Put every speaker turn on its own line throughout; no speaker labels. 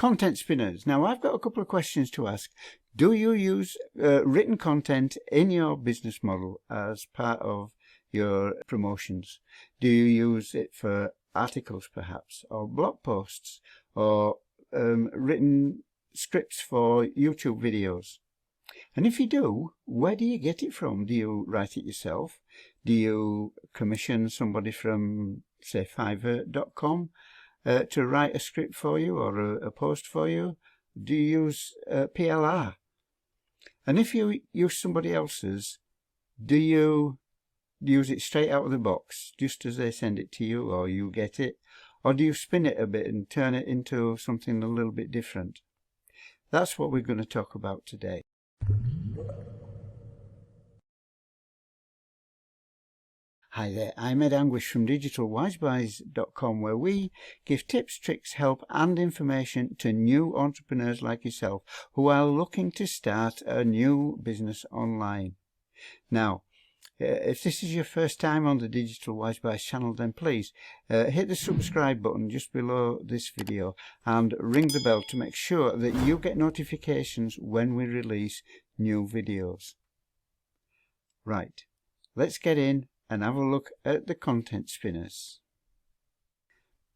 Content spinners. Now I've got a couple of questions to ask. Do you use written content in your business model as part of your promotions? Do you use it for articles perhaps, or blog posts, or written scripts for YouTube videos? And if you do, where do you get it from? Do you write it yourself? Do you commission somebody from, say, Fiverr.com to write a script for you or a post for you? Do you use PLR? And if you use somebody else's, do you use it straight out of the box, just as they send it to you, or you get it? Or do you spin it a bit and turn it into something a little bit different? That's what we're going to talk about today. Hi there, I'm Ed Anguish from digitalwisebuys.com, where we give tips, tricks, help and information to new entrepreneurs like yourself who are looking to start a new business online. Now, if this is your first time on the Digital Wise Buys channel, then please hit the subscribe button just below this video and ring the bell to make sure that you get notifications when we release new videos. Right, let's get in and have a look at the content spinners.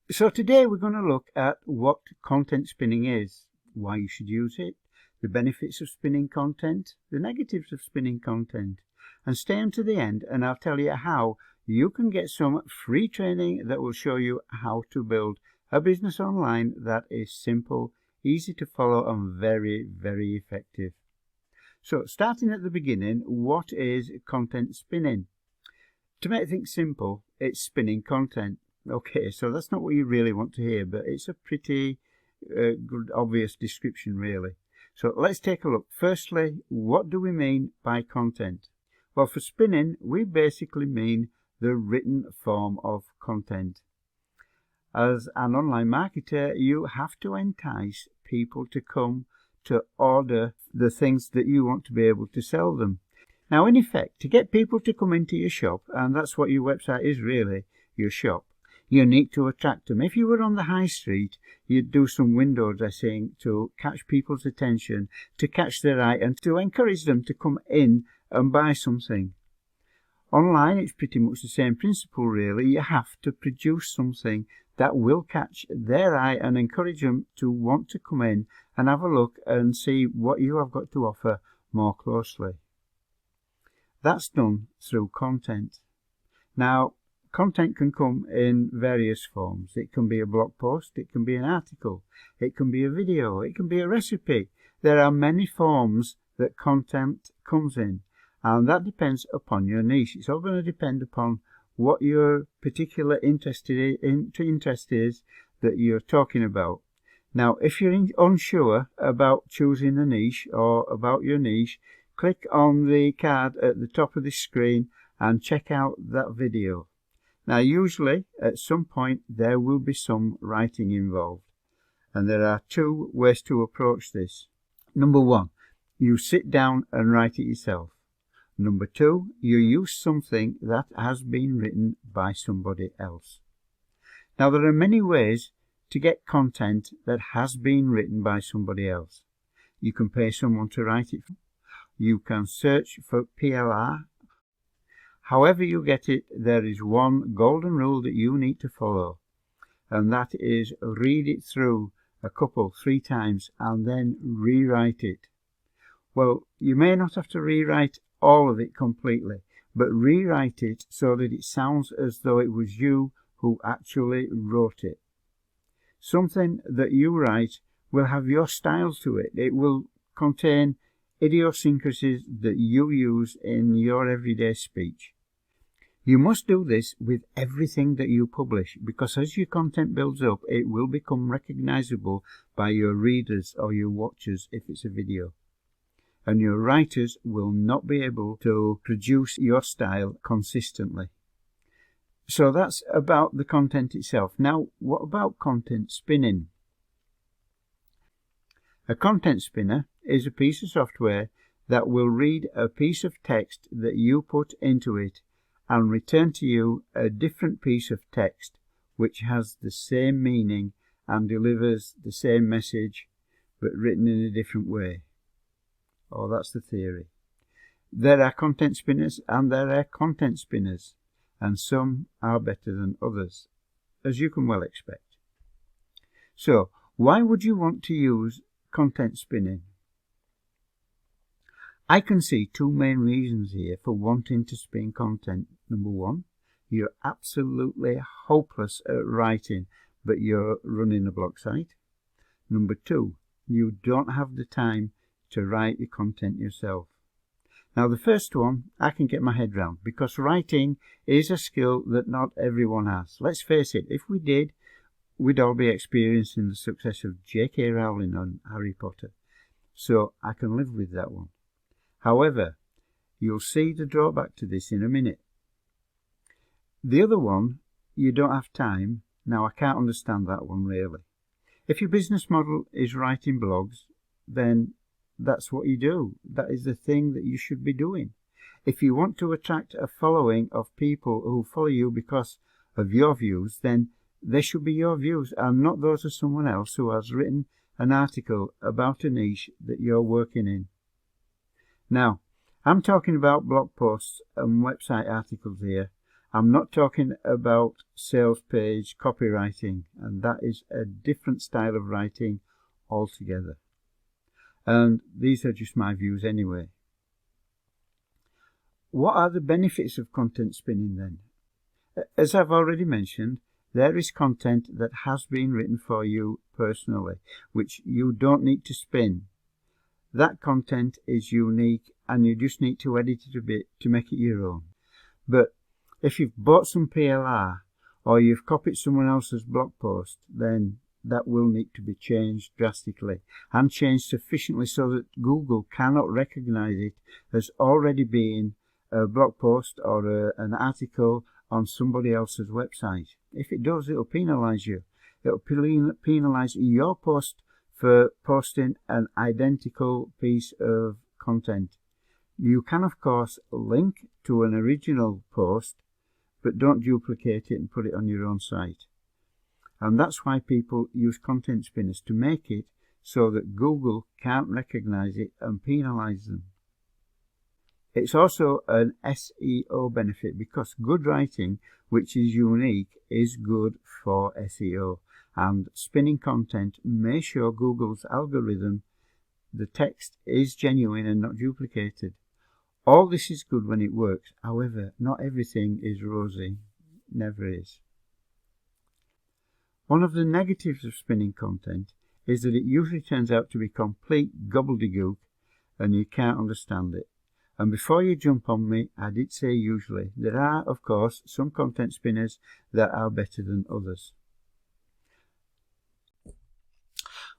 So today we're going to look at what content spinning is, why you should use it, the benefits of spinning content, the negatives of spinning content, and stay until the end and I'll tell you how you can get some free training that will show you how to build a business online that is simple, easy to follow and very, very effective. So starting at the beginning, what is content spinning? To make things simple, it's spinning content. Okay, so that's not what you really want to hear, but it's a pretty good, obvious description really. So let's take a look. Firstly, what do we mean by content? Well, for spinning, we basically mean the written form of content. As an online marketer, you have to entice people to come to order the things that you want to be able to sell them. Now, in effect, to get people to come into your shop, and that's what your website is really, your shop, you need to attract them. If you were on the high street, you'd do some window dressing to catch people's attention, to catch their eye, and to encourage them to come in and buy something. Online, it's pretty much the same principle, really. You have to produce something that will catch their eye and encourage them to want to come in and have a look and see what you have got to offer more closely. That's done through content. Now, content can come in various forms. It can be a blog post, it can be an article, it can be a video, it can be a recipe. There are many forms that content comes in, and that depends upon your niche. It's all going to depend upon what your particular interest is that you're talking about. Now, if you're unsure about choosing a niche or about your niche, click on the card at the top of the screen and check out that video. Now, usually at some point there will be some writing involved, and there are two ways to approach this. Number one, you sit down and write it yourself. Number two, you use something that has been written by somebody else. Now, there are many ways to get content that has been written by somebody else. You can pay someone to write it. You can search for PLR. However you get it, there is one golden rule that you need to follow, and that is read it through a couple, 3 times, and then rewrite it. Well, you may not have to rewrite all of it completely, but rewrite it so that it sounds as though it was you who actually wrote it. Something that you write will have your style to it. It will contain idiosyncrasies that you use in your everyday speech. You must do this with everything that you publish, because as your content builds up, it will become recognizable by your readers or your watchers if it's a video. And your writers will not be able to produce your style consistently. So that's about the content itself. Now, what about content spinning? A content spinner is a piece of software that will read a piece of text that you put into it and return to you a different piece of text which has the same meaning and delivers the same message but written in a different way. Oh, that's the theory. There are content spinners and there are content spinners, and some are better than others, as you can well expect. So, why would you want to use content spinning? I can see two main reasons here for wanting to spin content. Number one, you're absolutely hopeless at writing, but you're running a blog site. Number two, you don't have the time to write the content yourself. Now, the first one I can get my head round, because writing is a skill that not everyone has. Let's face it, if we did, we'd all be experiencing the success of J.K. Rowling on Harry Potter. So I can live with that one. However, you'll see the drawback to this in a minute. The other one, you don't have time. Now, I can't understand that one really. If your business model is writing blogs, then that's what you do. That is the thing that you should be doing. If you want to attract a following of people who follow you because of your views, then they should be your views and not those of someone else who has written an article about a niche that you're working in. Now, I'm talking about blog posts and website articles here. I'm not talking about sales page copywriting, and that is a different style of writing altogether. And these are just my views anyway. What are the benefits of content spinning then? As I've already mentioned, there is content that has been written for you personally, which you don't need to spin. That content is unique and you just need to edit it a bit to make it your own. But if you've bought some PLR or you've copied someone else's blog post, then that will need to be changed drastically and changed sufficiently so that Google cannot recognize it as already being a blog post or an article on somebody else's website. If it does, it'll penalize you. It'll penalize your post for posting an identical piece of content. You can, of course, link to an original post, but don't duplicate it and put it on your own site. And that's why people use content spinners, to make it so that Google can't recognize it and penalize them. It's also an SEO benefit because good writing, which is unique, is good for SEO. And spinning content may show Google's algorithm the text is genuine and not duplicated. All this is good when it works. However, not everything is rosy. Never is. One of the negatives of spinning content is that it usually turns out to be complete gobbledygook and you can't understand it. And before you jump on me, I did say usually. There are, of course, some content spinners that are better than others.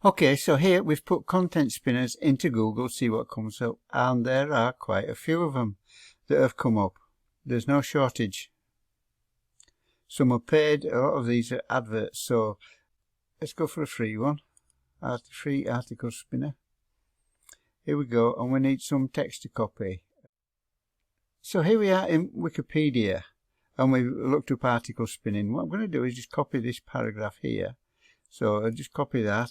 Okay, so here we've put content spinners into Google, see what comes up, and there are quite a few of them that have come up. There's no shortage. Some are paid, a lot of these are adverts, so let's go for a free one. Free article spinner. Here we go, and we need some text to copy. So here we are in Wikipedia, and we've looked up article spinning. What I'm going to do is just copy this paragraph here. So I'll just copy that,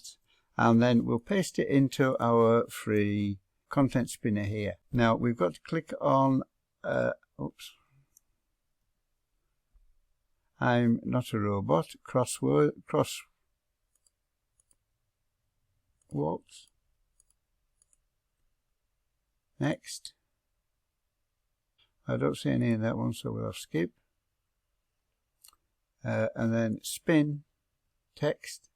and then we'll paste it into our free content spinner here. Now we've got to click on, I'm not a robot, crosswords. Next. I don't see any in that one, so we'll skip. And then spin text.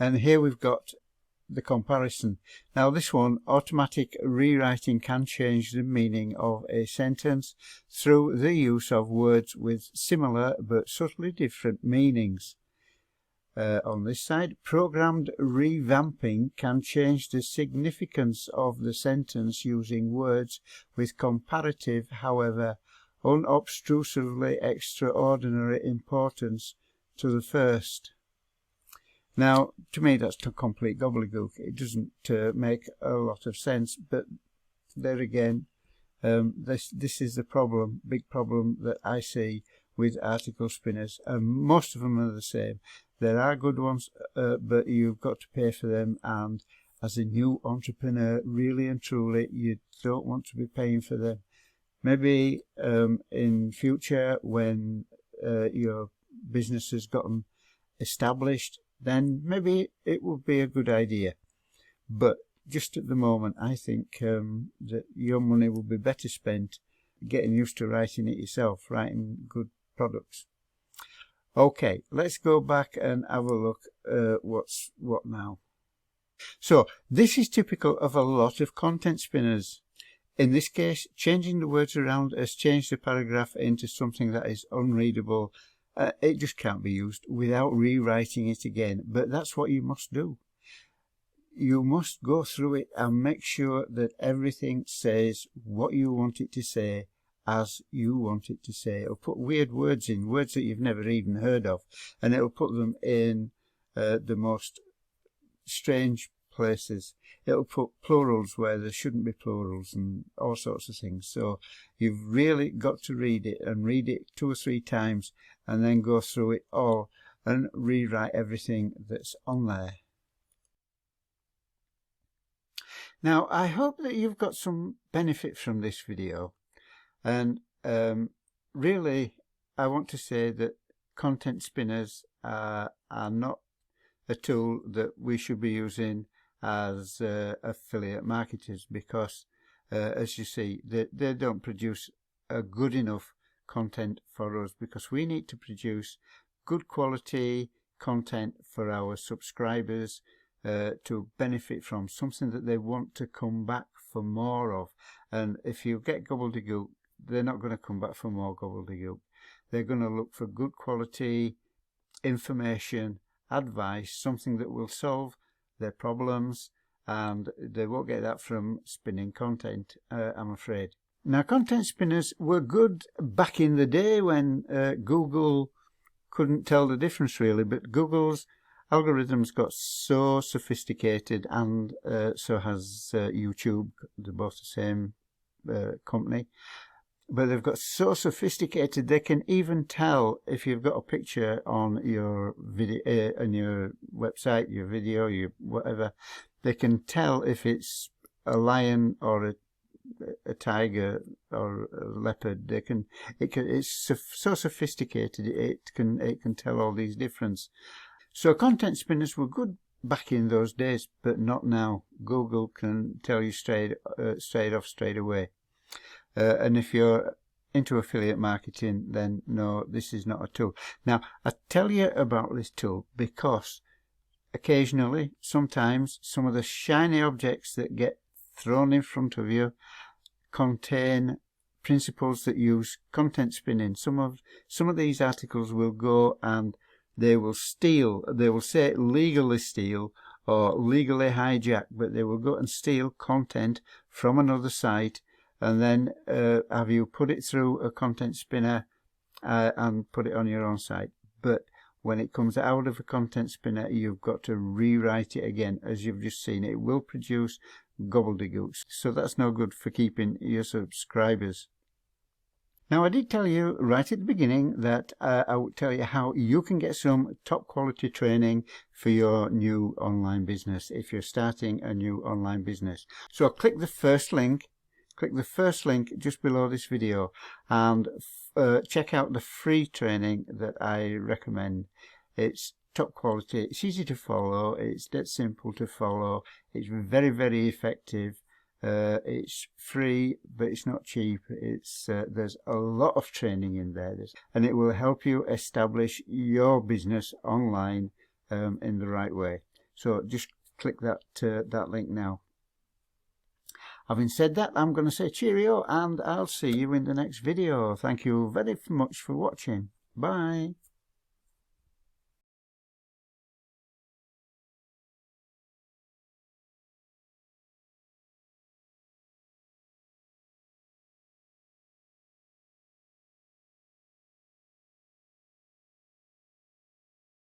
And here we've got the comparison. Now this one, automatic rewriting can change the meaning of a sentence through the use of words with similar but subtly different meanings. On this side, programmed revamping can change the significance of the sentence using words with comparative, however, unobtrusively extraordinary importance to the first. Now, to me, that's complete gobbledygook. It doesn't make a lot of sense, but there again, this is the problem, big problem that I see with article spinners, and most of them are the same. There are good ones, but you've got to pay for them, and as a new entrepreneur, really and truly, you don't want to be paying for them. Maybe in future, when your business has gotten established, then maybe it would be a good idea. But just at the moment, I think that your money will be better spent getting used to writing it yourself, writing good products. Okay, let's go back and have a look at what's what now. So this is typical of a lot of content spinners. In this case, changing the words around has changed the paragraph into something that is unreadable. It just can't be used without rewriting it again, but that's what you must do. You must go through it and make sure that everything says what you want it to say as you want it to say. It'll put weird words in, words that you've never even heard of, and it'll put them in the most strange places. It'll put plurals where there shouldn't be plurals and all sorts of things. So you've really got to read it, and read it 2 or 3 times, and then go through it all and rewrite everything that's on there. Now, I hope that you've got some benefit from this video, and really I want to say that content spinners are not a tool that we should be using as affiliate marketers, because as you see, they don't produce a good enough content for us, because we need to produce good quality content for our subscribers to benefit from, something that they want to come back for more of. And if you get gobbledygook, they're not going to come back for more gobbledygook. They're going to look for good quality information, advice, something that will solve their problems, and they won't get that from spinning content, I'm afraid. Now, content spinners were good back in the day when Google couldn't tell the difference really, but Google's algorithms got so sophisticated, and so has YouTube. They're both the same company, but they've got so sophisticated they can even tell if you've got a picture on your video, on your website, your video, your whatever. They can tell if it's a lion or a tiger or a leopard. It's so sophisticated it can tell all these differences. So content spinners were good back in those days, but not now. Google can tell you straight away. And if you're into affiliate marketing, then no, this is not a tool. Now, I tell you about this tool because occasionally, sometimes, some of the shiny objects that get thrown in front of you contain principles that use content spinning. Some of these articles will go and they will steal, they will say legally steal or legally hijack, but they will go and steal content from another site and then have you put it through a content spinner and put it on your own site. But when it comes out of a content spinner, you've got to rewrite it again. As you've just seen, it will produce gobbledygooks. So that's no good for keeping your subscribers. Now, I did tell you right at the beginning that I would tell you how you can get some top quality training for your new online business if you're starting a new online business. So click the first link just below this video and check out the free training that I recommend. It's top quality, it's easy to follow, it's dead simple to follow, it's very, very effective. It's free, but it's not cheap. There's a lot of training in there, and it will help you establish your business online in the right way. So just click that link now. Having said that, I'm going to say cheerio, and I'll see you in the next video. Thank you very much for watching. Bye.